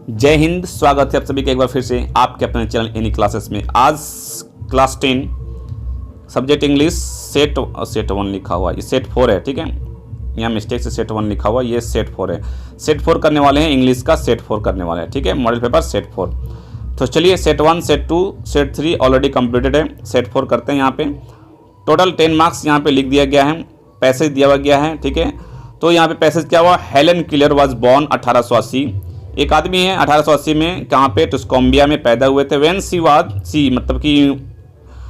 जय हिंद। स्वागत है आप सभी का एक बार फिर से आपके अपने चैनल एनी क्लासेस में। आज क्लास 10 सब्जेक्ट इंग्लिश सेट 1 लिखा हुआ है, ये सेट 4 है। ठीक है, यहाँ मिस्टेक से सेट 1 लिखा हुआ है, ये सेट 4 है। सेट 4 करने वाले हैं, इंग्लिश का सेट 4 करने वाले हैं। ठीक है, मॉडल पेपर सेट 4। तो चलिए set 1, set 2, set 3 already completed है, सेट 4 करते हैं। यहाँ पे टोटल 10 मार्क्स यहाँ पे लिख दिया गया है, पैसेज दिया गया है। ठीक है, तो यहाँ पे पैसेज क्या हुआ, हेलन किलर वॉज बॉर्न 1880। एक आदमी है 1880 में, कहाँ पे, टस्कोम्बिया में पैदा हुए थे। व्हेन सी मतलब कि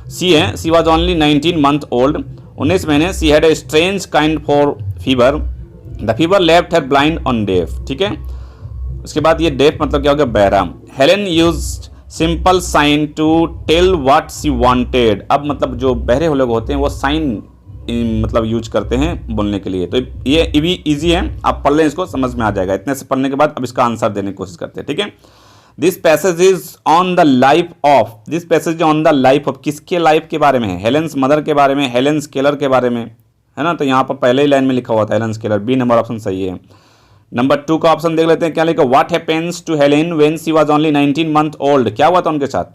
सी है, she was only 19 month old, 19 महीने। She had a strange kind for fever, the fever left her blind on def. ठीक है, उसके बाद ये डेफ मतलब क्या हो गया, बहरा। Helen used simple sign to tell what she wanted. अब मतलब जो बहरे लोग होते हैं वो साइन मतलब यूज करते हैं बोलने के लिए। तो ये भी इजी है, आप पढ़ लें, इसको समझ में आ जाएगा। इतने से पढ़ने के बाद अब इसका आंसर देने की कोशिश करते हैं। ठीक है, this passage is on the life of, this passage on the life of, किसके लाइफ के बारे में है, हेलेन्स मदर के बारे में, हेलेन्स केलर के बारे में, है ना। तो यहाँ पर पहले ही लाइन में लिखा हुआ था हेलेन्स केलर, बी नंबर ऑप्शन सही है। नंबर 2 का ऑप्शन देख लेते हैं, क्या लिखा, what happens to Helen when she was only 19 month old. क्या हुआ था उनके साथ,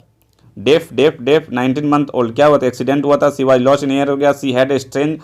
डेफ 19 मंथ ओल्ड, क्या हुआ था, एक्सीडेंट हुआ था। She was lost in air हो गया। She had a strange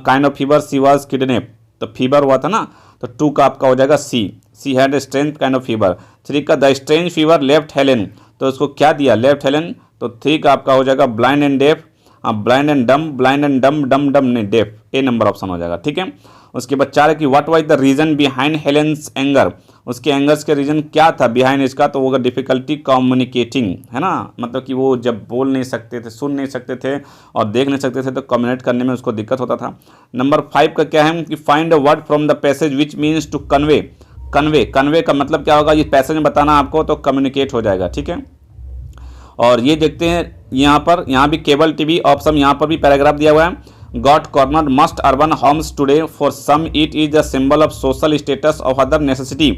kind of fever, she was kidnap, तो फीवर हुआ था ना। तो 2 का आपका हो जाएगा she had a strange kind of fever. 3 का the strange fever left Helen, तो उसको क्या दिया, लेफ्ट हेलेन। तो 3 का आपका हो जाएगा blind and deaf, blind and dumb, dumb नहीं डेफ, ए नंबर ऑप्शन हो जाएगा। ठीक है, उसके बाद 4 है कि what was the reason behind Helen's anger, उसके एंगर्स के रीजन क्या था बिहाइंड इसका, तो वो डिफिकल्टी कम्युनिकेटिंग, है ना। मतलब कि वो जब बोल नहीं सकते थे, सुन नहीं सकते थे और देख नहीं सकते थे, तो कम्युनिकेट करने में उसको दिक्कत होता था। नंबर 5 का क्या है कि find a word from the passage which means to convey. Convey का मतलब क्या होगा, ये पैसेज में बताना आपको, तो कम्युनिकेट हो जाएगा। ठीक है, और ये देखते हैं यहाँ भी केबल टीवी ऑप्शन, यहाँ पर भी पैराग्राफ दिया हुआ है। Got corner must urban homes today for some it is the symbol of social status of other necessity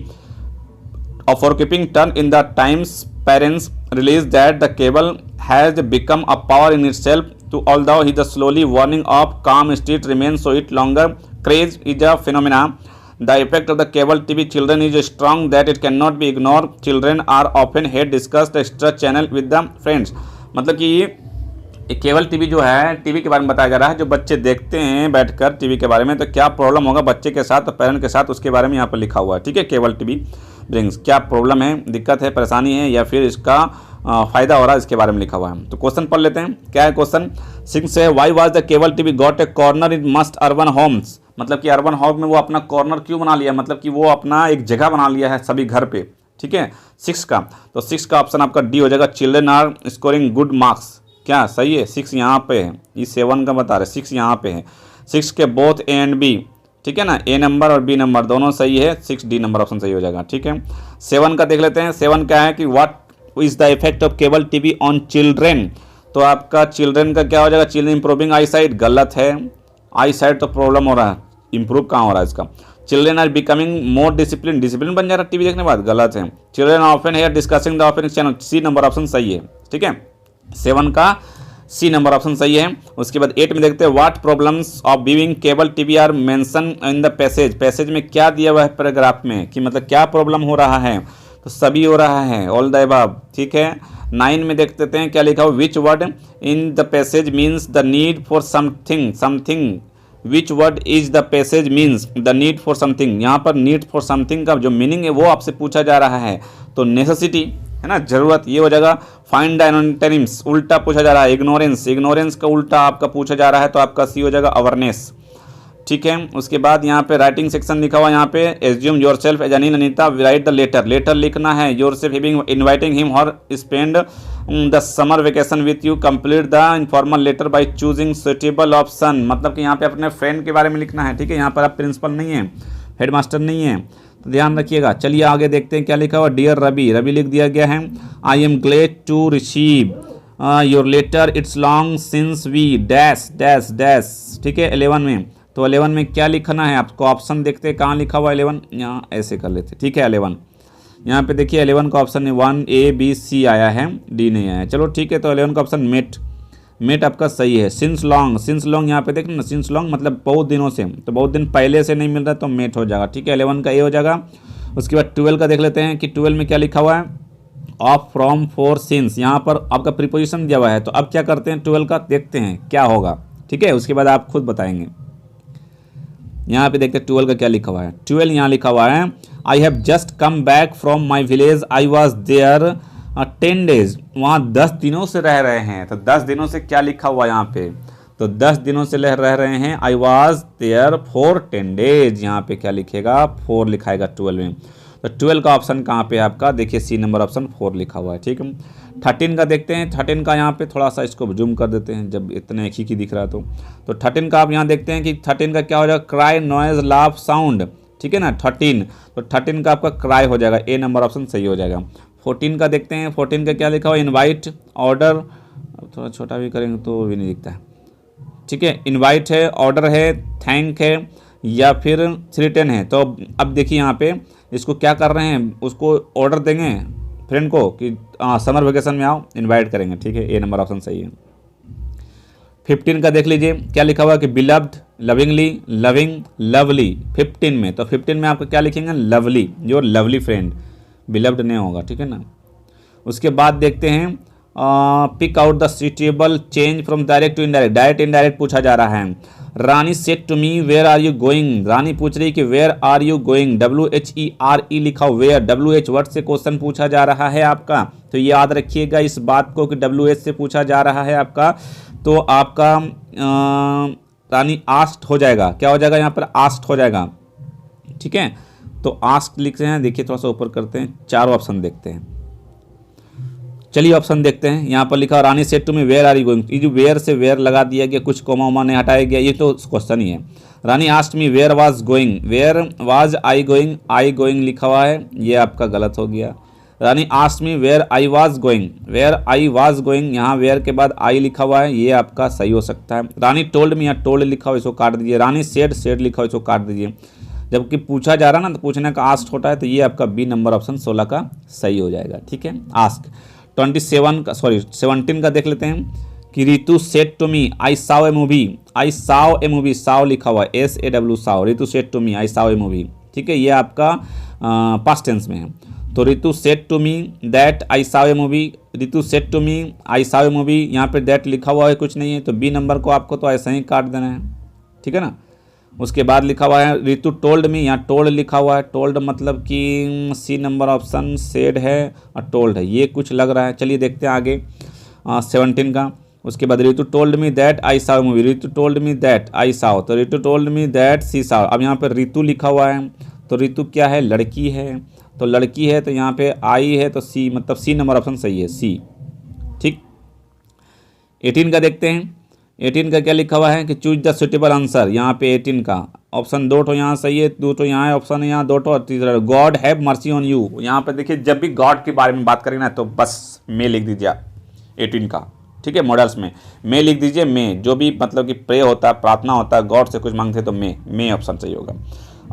of for keeping turn in the times parents release that the cable has become a power in itself to although he is slowly warning of calm street remains so it longer craze is a phenomena. The effect of the cable TV children is strong that it cannot be ignored. Children are often had discussed extra channel with the friends. मतलब कि ये cable TV जो है, TV के बारे में बताया जा रहा है, जो बच्चे देखते हैं बैठकर टीवी के बारे में, तो क्या प्रॉब्लम होगा बच्चे के साथ, पेरेंट के साथ, उसके बारे में यहाँ पर लिखा हुआ है। ठीक है, केबल टीवी ब्रिंग्स, क्या प्रॉब्लम है, दिक्कत है, परेशानी है, या फिर इसका फायदा हो रहा है, इसके बारे में लिखा हुआ है। तो क्वेश्चन पढ़ लेते हैं, क्या है क्वेश्चन। 6 है why was the cable TV got a corner in must urban homes, मतलब कि अर्बन होम में वो अपना कॉर्नर क्यों बना लिया, मतलब कि वो अपना एक जगह बना लिया है सभी घर पे। ठीक है, 6 का, तो 6 का ऑप्शन आपका डी हो जाएगा, children are scoring good marks. क्या सही है, 6 यहाँ पे है, ये 7 का बता रहे, 6 यहाँ पे है। 6 के बोथ ए एंड बी, ठीक है ना, ए नंबर और बी नंबर दोनों सही है, 6 डी नंबर ऑप्शन सही हो जाएगा। ठीक है, 7 का देख लेते हैं। 7 क्या है कि what is the effect of cable TV on children, तो आपका चिल्ड्रेन का क्या हो जाएगा, चिल्ड्रेन इंप्रूविंग आई साइट, गलत है, आई साइट तो प्रॉब्लम हो रहा है, इंप्रूव कहाँ हो रहा है इसका। Children are becoming more discipline बन जा रहा है टीवी देखने के बाद, गलत है। Children often hear discussing the often channel, C number option सही है। ठीक है, 7 का सी नंबर ऑप्शन सही है। उसके बाद 8 में देखते हैं what problems of viewing cable TV are mention in the passage में क्या दिया हुआ है पैराग्राफ में, कि मतलब क्या प्रॉब्लम हो रहा है, तो सभी हो रहा है, ऑल द अबव। ठीक है, 9 में देख लेते हैं क्या लिखा हुआ, which word in the passage means the need for something, which word is the passage means the need for something. यहाँ पर नीड फॉर समथिंग का जो मीनिंग है वो आपसे पूछा जा रहा है, तो नेसेसिटी है ना, जरूरत, ये हो जाएगा। फाइंड द एंटोनिम्स, उल्टा पूछा जा रहा है, इग्नोरेंस का उल्टा आपका पूछा जा रहा है, तो आपका सी हो जाएगा अवेयरनेस। ठीक है, उसके बाद यहाँ पे राइटिंग सेक्शन लिखा हुआ है, यहाँ पे assume yourself as Anil Anita write the letter लिखना है, योरसेल्फ हैविंग इनवाइटिंग हिम और spend the summer vacation with you, complete the informal letter by choosing suitable option, मतलब कि यहाँ पे अपने फ्रेंड के बारे में लिखना है। ठीक है, यहाँ पर आप प्रिंसिपल नहीं है, हेडमास्टर नहीं है, तो ध्यान रखिएगा। चलिए आगे देखते हैं क्या लिखा हुआ, डियर रवि लिख दिया गया है। I am glad to receive your letter, it's long since we dash dash dash. ठीक है, 11 में, तो 11 में क्या लिखना है आपको, ऑप्शन देखते हैं कहाँ लिखा हुआ 11, यहाँ ऐसे कर लेते। ठीक है, 11 यहाँ पे देखिए 11 का ऑप्शन 1 A B C आया है, डी नहीं आया। चलो ठीक है, तो 11 का ऑप्शन मेट आपका सही है। सिंस लॉन्ग यहाँ पे देखना, सिंस लॉन्ग मतलब बहुत दिनों से, तो बहुत दिन पहले से नहीं मिल रहा तो मेट हो जाएगा। ठीक है, 11 का ए हो जाएगा। उसके बाद 12 का देख लेते हैं कि 12 में क्या लिखा हुआ है, ऑफ फ्रॉम फॉर सिंस, यहाँ पर आपका प्रीपोजिशन दिया हुआ है। तो अब क्या करते हैं 12 का देखते हैं क्या होगा, ठीक है, उसके बाद आप खुद बताएंगे। यहाँ पे देखते हैं 12 का क्या लिखा हुआ है। 12 यहाँ लिखा हुआ है, I have just come back from my village, I was there 10 days, वहाँ 10 दिनों से रह रहे हैं। तो 10 दिनों से क्या लिखा हुआ यहाँ पे, तो 10 दिनों से रह रहे हैं, I was there for 10 days, यहाँ पे क्या लिखेगा 4 लिखाएगा 12 में। तो 12 का ऑप्शन कहाँ पे है आपका, देखिए सी नंबर ऑप्शन 4 लिखा हुआ है, ठीक है। 13 का देखते हैं, 13 का यहाँ पे थोड़ा सा इसको जूम कर देते हैं जब इतने एक ही दिख रहा है तो 13 का आप यहाँ देखते हैं कि 13 का क्या हो जाएगा, क्राई नॉइज लाफ साउंड, ठीक है ना 13, तो 13 का आपका क्राई हो जाएगा, ए नंबर ऑप्शन सही हो जाएगा। 14 का देखते हैं, 14 का क्या लिखा हुआ, इनवाइट ऑर्डर, अब थोड़ा छोटा भी करेंगे तो भी नहीं दिखता है, ठीक है, इनवाइट है, ऑर्डर है, थैंक है या फिर थ्रेटन है। तो अब देखिए यहाँ पे इसको क्या कर रहे हैं, उसको ऑर्डर देंगे फ्रेंड को कि समर वेकेशन में आओ, इनवाइट करेंगे, ठीक है, ए नंबर ऑप्शन सही है। 15 का देख लीजिए क्या लिखा हुआ है कि बिलव्ड, लविंगली, लविंग, लवली 15 में, तो 15 में आपको क्या लिखेंगे, lovely, your lovely friend, beloved नहीं होगा, ठीक है ना। उसके बाद देखते हैं pick out the suitable change from direct to indirect, direct indirect पूछा जा रहा है। Rani said to me where are you going, Rani पूछ रही कि where are you going, WHERE लिखा हो, वेयर, WH वर्ड से क्वेश्चन पूछा जा रहा है आपका, तो ये याद रखिएगा इस बात को कि WH से पूछा जा रहा है आपका, तो आपका रानी आस्क्ड हो जाएगा, क्या हो जाएगा यहाँ पर, आस्क्ड हो जाएगा, ठीक है। तो आस्क्ड लिखते हैं, देखिए थोड़ा सा ऊपर करते हैं, चारों ऑप्शन देखते हैं, चलिए ऑप्शन देखते हैं। यहाँ पर लिखा Rani said to me where are you going, ये जो वेयर से वेयर लगा दिया गया, कुछ कोमा वोमा नहीं हटाया गया, ये तो क्वेश्चन ही है। Rani asked me where was going, where was I going लिखा हुआ है, ये आपका गलत हो गया। Rani asked me where I was going, where I was going, यहाँ वेयर के बाद आई लिखा हुआ है, ये आपका सही हो सकता है। रानी टोल्ड मी, यहाँ टोल्ड लिखा हुआ इसको काट दीजिए। रानी सेड लिखा हुआ इसको काट दीजिए। जबकि पूछा जा रहा ना, तो पूछने का आस्क्ड होता है, तो ये आपका बी नंबर ऑप्शन 16 का सही हो जाएगा, ठीक है, आस्क। 17 का देख लेते हैं कि Ritu said to me I saw a movie, saw लिखा हुआ है, SAW saw, Ritu said to me I saw a movie, ठीक है, ये आपका पास्ट टेंस में है। तो Ritu said to me that I saw a movie, Ritu said to me I saw a movie, यहाँ पे दैट लिखा हुआ है, कुछ नहीं है, तो बी नंबर को आपको तो ऐसा ही काट देना है, ठीक है ना। उसके बाद लिखा हुआ है रितु टोल्ड मी, यहाँ टोल्ड लिखा हुआ है, टोल्ड मतलब कि सी नंबर ऑप्शन सेड है और टोल्ड है, ये कुछ लग रहा है। चलिए देखते हैं आगे 17 का। उसके बाद Ritu told me that I Sao movie, Ritu told me that I Sao, तो रितु टोल्ड मी दैट सी साव। अब यहाँ पर रितु लिखा हुआ है, तो रितु क्या है, लड़की है, तो लड़की है, तो यहाँ पे आई है, तो सी, मतलब सी नंबर ऑप्शन सही है, सी, ठीक। 18 का देखते हैं। 18 का क्या लिखा हुआ है कि चूज द सुटेबल आंसर, यहाँ पे 18 का ऑप्शन 2 ठो यहाँ सही है, 2 ठो यहाँ है ऑप्शन है, यहाँ 2 ठो, और तीसरा God have mercy on you. यहाँ पे देखिए जब भी गॉड के बारे में बात करेंगे ना, तो बस मे लिख दीजिए 18 का, ठीक है, मॉडल्स में मे लिख दीजिए, मे, जो भी मतलब कि प्रे होता है, प्रार्थना होता है, गॉड से कुछ मांगते हैं, तो मे ऑप्शन सही होगा,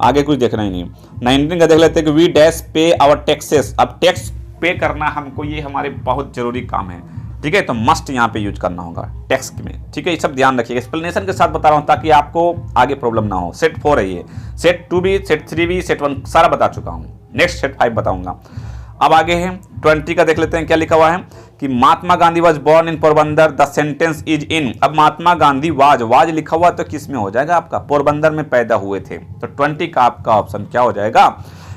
आगे कुछ देखना ही नहीं। 19 का देख लेते हैं कि वी डैश पे आवर टैक्सेस, अब टैक्स पे करना हमको, ये हमारे बहुत जरूरी काम है, ठीक है, तो मस्ट यहाँ पे यूज करना होगा टैक्स में, ठीक है, ये सब ध्यान रखिएगा, एक्सप्लेनेशन के साथ बता रहा हूँ ताकि आपको आगे प्रॉब्लम ना हो। सेट 4 है ये, सेट 2 भी, सेट 3 भी, सेट 1 सारा बता चुका हूँ, नेक्स्ट सेट 5 बताऊंगा। अब आगे है 20 का देख लेते हैं क्या लिखा हुआ है कि Mahatma Gandhi was born in Porbandar, the sentence is in. अब महात्मा गांधी वाज लिखा हुआ तो किस में हो जाएगा आपका, पोरबंदर में पैदा हुए थे, तो 20 का आपका ऑप्शन क्या हो जाएगा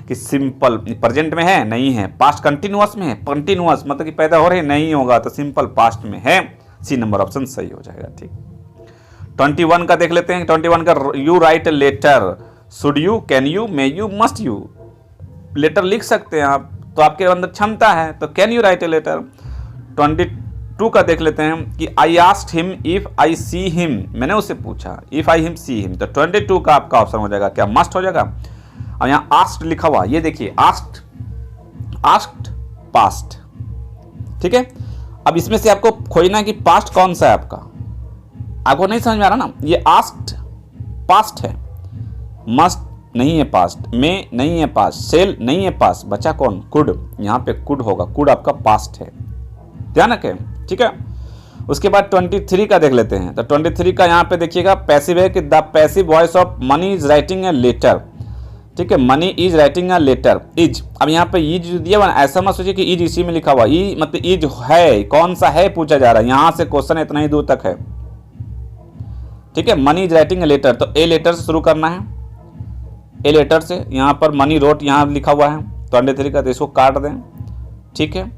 कि सिंपल प्रेजेंट में है, नहीं है, पास्ट कंटिन्यूअस में है, कंटिन्यूअस मतलब कि पैदा हो रहे नहीं होगा, तो सिंपल पास्ट में है, सी नंबर ऑप्शन सही हो जाएगा, ठीक। 21 का देख लेते हैं। 21 का you write letter, should you, can you, may you, must you, letter लिख सकते हैं आप, तो आपके अंदर क्षमता है, तो can you write a letter. 22 का देख लेते हैं कि I asked him if I see him, मैंने उससे पूछा if I him see him, तो 22 का आपका ऑप्शन हो जाएगा क्या, मस्ट हो जाएगा। और यहाँ आस्क्ड लिखा हुआ, ये देखिए आस्क्ड पास्ट, ठीक है। अब इसमें से आपको खोजना है कि पास्ट कौन सा है आपको नहीं समझ में आ रहा ना, ये आस्क्ड पास्ट है, मस्ट नहीं है पास्ट, में नहीं है पास्ट, सेल नहीं है पास्ट, बचा कौन, कुड, यहाँ पे कुड होगा, कुड आपका पास्ट है, ध्यान रखें, ठीक है। उसके बाद 23 का देख लेते हैं। तो 23 का यहाँ पे देखिएगा पैसिव है कि the passive voice of Mani is writing a letter, ठीक है। Mani is writing a letter, is, अब यहाँ पे इज दिया हुआ, ऐसा मत सोचिए कि इज इसी में लिखा हुआ, ई मतलब इज है, कौन सा है पूछा जा रहा है, यहाँ से क्वेश्चन इतना ही दूर तक है, ठीक है। Mani is writing a letter, तो ए लेटर से शुरू करना है, ए लेटर से, यहाँ पर मनी रोट यहाँ लिखा हुआ है 23 का, तो इसको काट दें, ठीक है।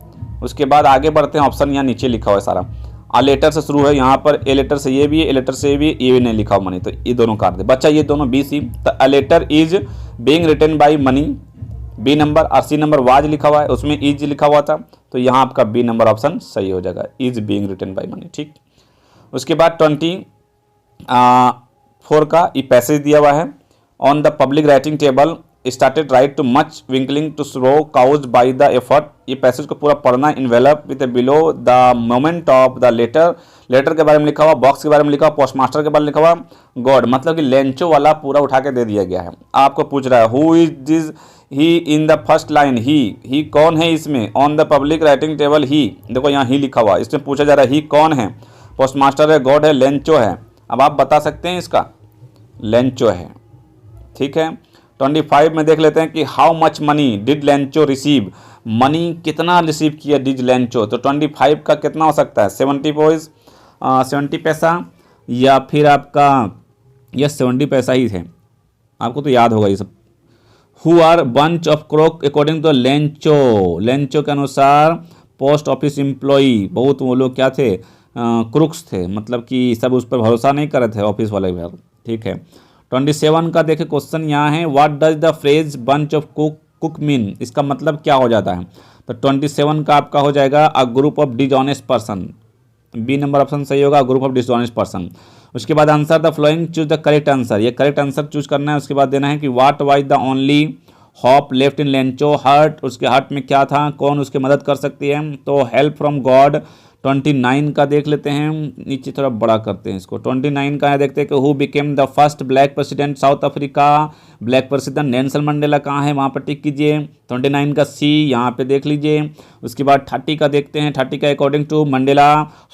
उसके बाद आगे बढ़ते हैं, ऑप्शन यहाँ नीचे लिखा हुआ है सारा, आ लेटर से शुरू है, यहाँ पर ए लेटर से ये भी है, ए लेटर से ये भी नहीं लिखा हुआ मनी, तो ये दोनों काट दे, बच्चा ये दोनों बी सी। तो a letter is being written by Mani, B number, और सी नंबर वाज लिखा हुआ है, उसमें इज लिखा हुआ था, तो यहाँ आपका बी नंबर ऑप्शन सही हो जाएगा, is being written by Mani, ठीक। उसके बाद 24 का ये पैसेज दिया हुआ है, on the public writing table started write too much winkling too slow cause by the effort, ये पैसेज को पूरा पढ़ना, envelope with below the moment of the letter, letter के बारे में लिखा हुआ, बॉक्स के बारे में लिखा हुआ, पोस्ट मास्टर के बारे में लिखा हुआ, गॉड, मतलब कि लेंचो वाला पूरा उठा के दे दिया गया है। आपको पूछ रहा है who is this he in the first line, he कौन है इसमें, on the public writing table ही, देखो यहाँ ही लिखा हुआ, इसमें पूछा जा रहा है ही कौन है, पोस्ट मास्टर है, गॉड है, लेंचो है, अब आप बता सकते हैं इसका, लेंचो है, ठीक है। 25 में देख लेते हैं कि how much money did Lencho receive, money कितना रिसीव किया डिड लेंचो, तो 25 का कितना हो सकता है, 70 पैसा, या फिर आपका यह 70 पैसा ही थे, आपको तो याद होगा ये सब। Who are bunch of crook according to Lencho, Lencho के अनुसार पोस्ट ऑफिस एम्प्लॉई, बहुत वो लोग क्या थे, क्रुक्स थे, मतलब कि सब उस पर भरोसा नहीं कर रहे थे ऑफिस वाले भी, ठीक है। 27 का देखिए क्वेश्चन यहाँ है, what does the phrase bunch of cook mean, इसका मतलब क्या हो जाता है, तो 27 का आपका हो जाएगा a group of dishonest person, B number option सही होगा, ग्रुप ऑफ डिसऑनेस्ट पर्सन। उसके बाद answer the following, choose the correct answer, ये करेक्ट आंसर चूज करना है। उसके बाद देना है कि what was the only hope left in Lencho heart, उसके हार्ट में क्या था, कौन उसकी मदद कर सकती है, तो हेल्प फ्रॉम गॉड। 29 का देख लेते हैं, नीचे थोड़ा बड़ा करते हैं इसको, 29 का है, देखते हैं कि who became the first black president south Africa, black president Nelson Mandela कहाँ है, वहाँ पर टिक कीजिए। 29 का सी यहाँ पे देख लीजिए। उसके बाद 30 का देखते हैं, 30 का according to Mandela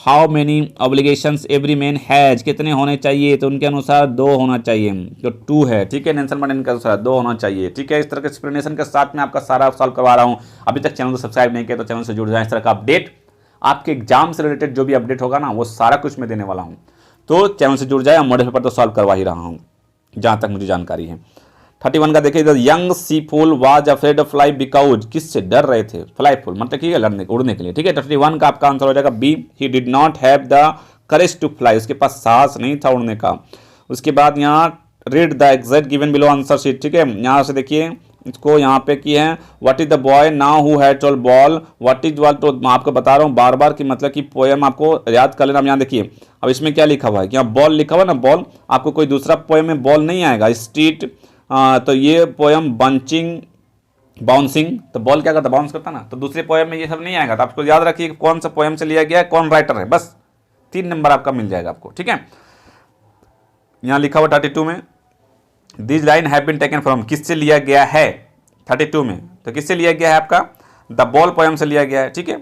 how many obligations every man has, कितने होने चाहिए, तो उनके अनुसार 2 होना चाहिए, तो 2 है, ठीक है। नेल्सन मंडेला के अनुसार 2 होना चाहिए, ठीक है। इस तरह के एक्सप्लेनेशन के साथ में आपका सारा सॉल्व करवा रहा हूँ। अभी तक चैनल को सब्सक्राइब नहीं किया तो चैनल से जुड़ जाए, इस तरह का अपडेट, आपके एग्जाम से रिलेटेड जो भी अपडेट होगा ना वो सारा कुछ मैं देने वाला हूं, तो चैनल से जुड़ जाए। मॉडल पेपर तो सॉल्व करवा ही रहा हूं जहां तक मुझे जानकारी है। 31 का देखिए, young seagull was afraid of fly because, किससे डर रहे थे, फ्लाई फूल मतलब कि लड़ने उड़ने के लिए, ठीक है। 31 का आपका आंसर हो जाएगा B, he did not have the courage to fly, उसके पास साहस नहीं था उड़ने का। उसके बाद यहाँ read the exact given below answer sheet, ठीक है। यहाँ से देखिए इसको यहाँ पे की है, what is the boy now who had told ball, what is wall, तो मैं आपको बता रहा हूँ बार बार कि मतलब कि पोएम आपको याद कर लेना। यहाँ देखिए अब इसमें क्या लिखा हुआ है, यहाँ बॉल लिखा हुआ ना, बॉल, आपको कोई दूसरा पोएम में बॉल नहीं आएगा, स्ट्रीट, तो ये पोएम बंचिंग बाउंसिंग, तो बॉल क्या करता, बाउंस करता ना, तो दूसरे पोएम में ये सब नहीं आएगा, तो आपको याद रखिए कौन सा पोएम से लिया गया है, कौन राइटर है, बस 3 नंबर आपका मिल जाएगा आपको, ठीक है। यहाँ लिखा हुआ 32 में, this line have been taken from, किससे लिया गया है 32 में, तो किससे लिया गया है आपका द बॉल पोएम से लिया गया है, ठीक है।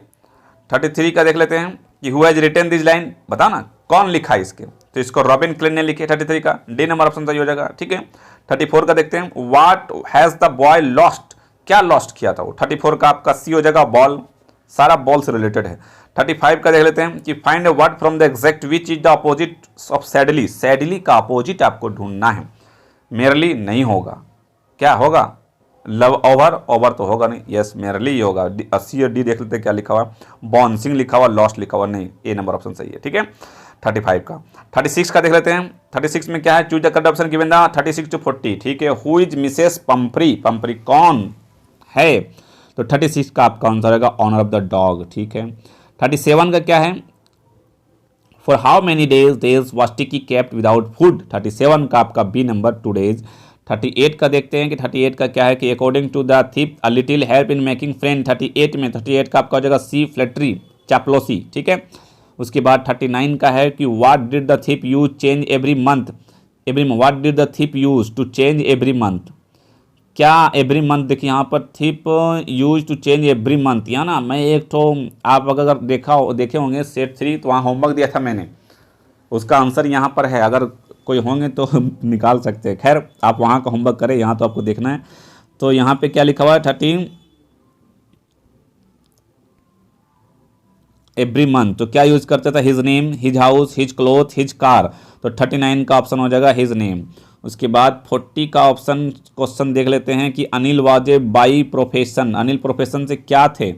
33 का देख लेते हैं कि who has written this line, बता ना कौन लिखा है इसके, तो इसको रॉबिन क्लिन ने लिखे, 33 का डी नंबर ऑप्शन सही हो जाएगा, ठीक है। 34 का देखते हैं, what has the boy lost, क्या लॉस्ट किया था वो, 34 का आपका सी हो जाएगा, बॉल, सारा बॉल से रिलेटेड है। 35 का देख लेते हैं कि find a word from the exact which is the opposite of sadly, sadly का अपोजिट आपको ढूंढना है, मेरली नहीं होगा, क्या होगा, लव ओवर, ओवर तो होगा नहीं, यस मेरली ही होगा। 80 और डी देख लेते हैं क्या लिखा हुआ, बॉन्सिंग लिखा हुआ, लॉस्ट लिखा हुआ नहीं, ए नंबर ऑप्शन सही है, ठीक है। 35 का 36 का देख लेते हैं, 36 में क्या है, choose the correct option given the 36 to 40, ठीक है। हु इज मिसेस पंपरी, पंपरी कौन है, तो 36 का आपका आंसर रहेगा ऑनर ऑफ द डॉग, ठीक है। 37 का क्या है, for how many days was टिकी केप्ट विदाउट फूड, 37 का आपका बी नंबर 2 days। 38 का देखते हैं कि 38 का क्या है कि according to the thief a little help in making friend, 38 में 38 का आपका हो जाएगा सी फ्लैटरी, चापलोसी, ठीक है। उसके बाद 39 का है कि what did the thief use change every month, what did the thief use to change every month, क्या एवरी मंथ, देखिए यहाँ पर thief use to change every month, यहाँ ना मैं एक तो आप अगर देखे होंगे सेट 3, तो वहाँ होमवर्क दिया था मैंने, उसका आंसर यहाँ पर है, अगर कोई होंगे तो निकाल सकते हैं। खैर आप वहाँ का होमवर्क करें, यहाँ तो आपको देखना है। तो यहाँ पे क्या लिखा हुआ है 13 एवरी मंथ, तो क्या यूज करते थे, his name, his house, his cloth, his car, तो 39 का ऑप्शन हो जाएगा हिज नेम। उसके बाद 40 का ऑप्शन क्वेश्चन देख लेते हैं कि Anil was a by profession, Anil profession से क्या थे,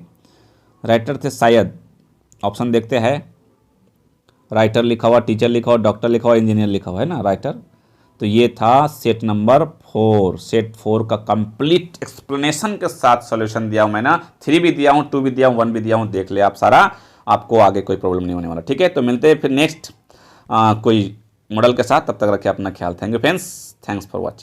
राइटर थे शायद। ऑप्शन देखते हैं, राइटर लिखा हुआ, टीचर लिखा हुआ, डॉक्टर लिखा हुआ, इंजीनियर लिखा हुआ है ना, राइटर। तो ये था सेट नंबर 4। सेट 4 का कंप्लीट एक्सप्लेनेशन के साथ सॉल्यूशन दिया हूं मैं ना, 3 भी दिया हूं, 2 भी दिया हूं, 1 भी दिया हूं, देख ले आप सारा, आपको आगे कोई प्रॉब्लम नहीं होने वाला। ठीक है, तो मिलते हैं फिर नेक्स्ट कोई मॉडल के साथ, तब तक रखिए अपना ख्याल। Thank you friends, thanks for watching.